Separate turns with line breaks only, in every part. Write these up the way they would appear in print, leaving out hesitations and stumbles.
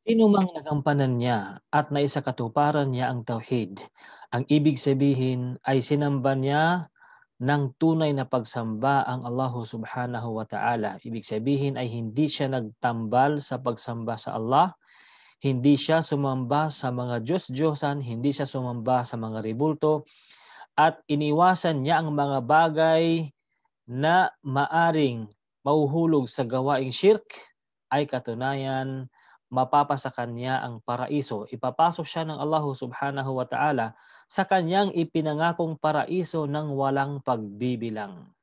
Sino mang nagampanan niya at naisakatuparan niya ang tauhid, ang ibig sabihin ay sinamba niya ng tunay na pagsamba ang Allah Subhanahu wa Ta'ala. Ibig sabihin ay hindi siya nagtambal sa pagsamba sa Allah, hindi siya sumamba sa mga Diyos-Diyosan, hindi siya sumamba sa mga rebulto, at iniwasan niya ang mga bagay na maaring mahuhulog sa gawaing shirk. Ay katunayan mapapasa kanya ang paraiso. Ipapasok siya ng Allah Subhanahu wa Ta'ala sa kanyang ipinangakong paraiso ng walang pagbibilang.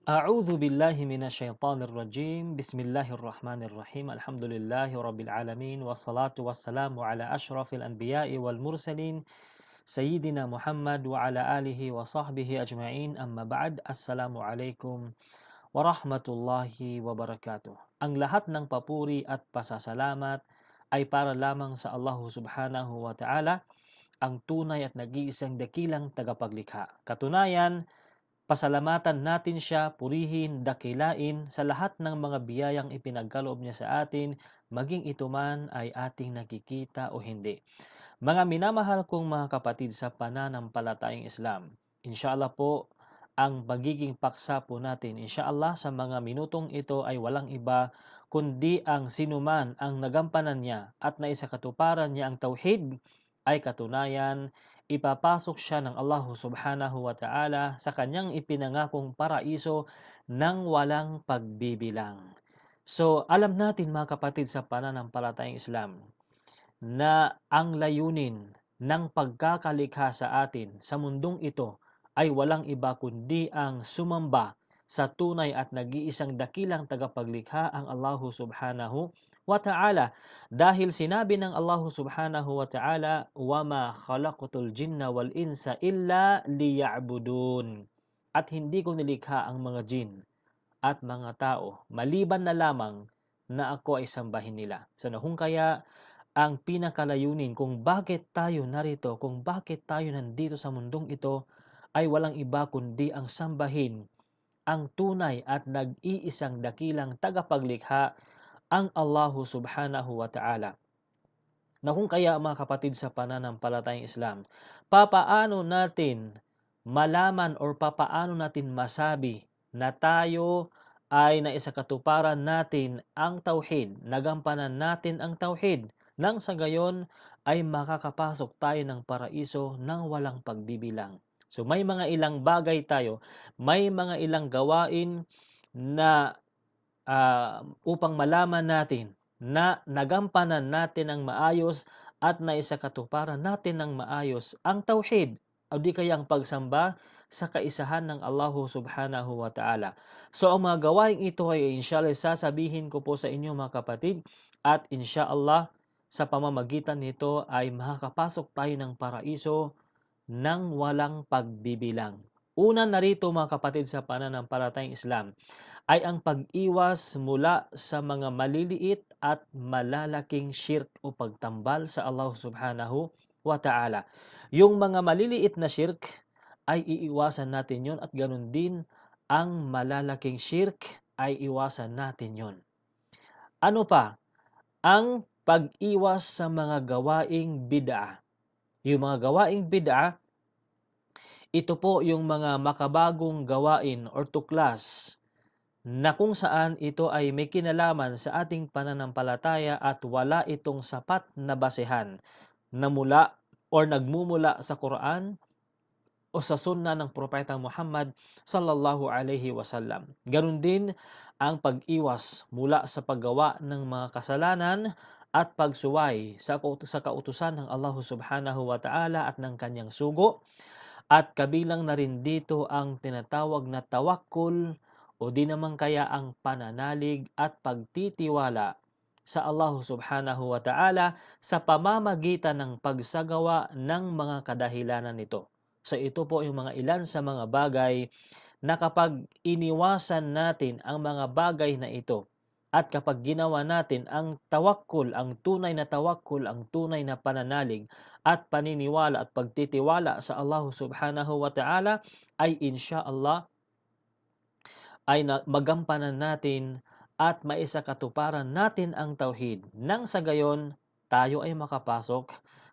A'udzu billahi minasyaitonir rajim. Bismillahirrahmanirrahim. Alhamdulillahi rabbil alamin wassalatu wassalamu ala asyrafil anbiya'i wal mursalin Sayyidina Muhammad wa ala alihi wa sahbihi ajma'in. Amma ba'd. Assalamualaikum warahmatullahi wabarakatuh. Ang lahat ng papuri at pasasalamat ay para lamang sa Allah Subhanahu wa Ta'ala, ang tunay at nag-iisang dakilang tagapaglikha. Katunayan, pasalamatan natin siya, purihin, dakilain sa lahat ng mga biyayang ipinagkaloob niya sa atin, maging ito man ay ating nakikita o hindi. Mga minamahal kong mga kapatid sa pananampalatayang Islam, inshallah po, ang magiging paksa po natin, inshallah, sa mga minutong ito ay walang iba kundi ang sinuman ang nagampanan niya at naisakatuparan niya ang tauhid, ay katunayan ipapasok siya ng Allah Subhanahu wa Ta'ala sa kanyang ipinangakong paraiso ng walang pagbibilang. So, alam natin mga kapatid sa pananampalatayang Islam na ang layunin ng pagkakalikha sa atin sa mundong ito ay walang iba kundi ang sumamba sa tunay at nag-iisang dakilang tagapaglikha, ang Allah Subhanahu wa Ta'ala. Dahil sinabi ng Allah Subhanahu wa Ta'ala, "Wama khalaqtul jinna wal insa illa liya'budun." At hindi ko nilikha ang mga jin at mga tao maliban na lamang na ako ay sambahin nila. So kung kaya ang pinakalayunin kung bakit tayo narito, kung bakit tayo nandito sa mundong ito, ay walang iba kundi ang sambahin ang tunay at nag-iisang dakilang tagapaglikha, ang Allah Subhanahu wa Ta'ala. Na kung kaya mga kapatid sa pananampalatayang Islam, papaano natin malaman or papaano natin masabi na tayo ay naisakatuparan natin ang tauhid, nagampanan natin ang tauhid, nang sa gayon ay makakapasok tayo ng paraiso ng walang pagbibilang. So may mga ilang bagay tayo, may mga ilang gawain na upang malaman natin na nagampanan natin ng maayos at naisakatuparan natin ng maayos ang tauhid o di kaya ang pagsamba sa kaisahan ng Allah Subhanahu wa Ta'ala. So ang mga gawain ito ay inshallah sasabihin ko po sa inyo mga kapatid, at inshallah sa pamamagitan nito ay makakapasok tayo ng paraiso ng walang pagbibilang. Una narito mga kapatid sa pananampalatayang Islam ay ang pag-iwas mula sa mga maliliit at malalaking shirk o pagtambal sa Allah Subhanahu wa Ta'ala. Yung mga maliliit na shirk ay iiwasan natin yon, at ganun din ang malalaking shirk ay iwasan natin yon. Ano pa? Ang pag-iwas sa mga gawaing bid'ah. Yung mga gawaing bid'ah, ito po yung mga makabagong gawain or tuklas na kung saan ito ay may kinalaman sa ating pananampalataya at wala itong sapat na basehan na mula or nagmumula sa Quran o sa sunna ng Propeta Muhammad sallallahu alaihi wasallam. Ganun din ang pag-iwas mula sa paggawa ng mga kasalanan at pagsuway sa kautusan ng Allah Subhanahu wa Ta'ala at ng kanyang sugo, at kabilang na rin dito ang tinatawag na tawakkul o di naman kaya ang pananalig at pagtitiwala sa Allah Subhanahu wa Ta'ala sa pamamagitan ng pagsagawa ng mga kadahilanan nito. So ito po yung mga ilan sa mga bagay na kapag iniwasan natin ang mga bagay na ito, At kapag ginawa natin ang tawakkul, ang tunay na tawakkul, ang tunay na pananalig at paniniwala at pagtitiwala sa Allah Subhanahu wa Ta'ala, ay insya-Allah ay magampanan natin at maisakatuparan natin ang tauhid. Nang sa gayon, tayo ay makapasok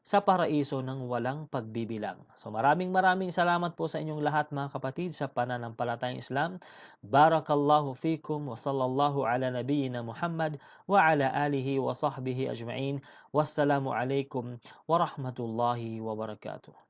sa paraiso ng walang pagbibilang. So maraming salamat po sa inyong lahat mga kapatid sa pananampalatayang Islam. Barakallahu fikum wa sallallahu ala nabiyyina Muhammad wa ala alihi wa sahbihi ajma'in. Wassalamu alaikum wa rahmatullahi wa barakatuh.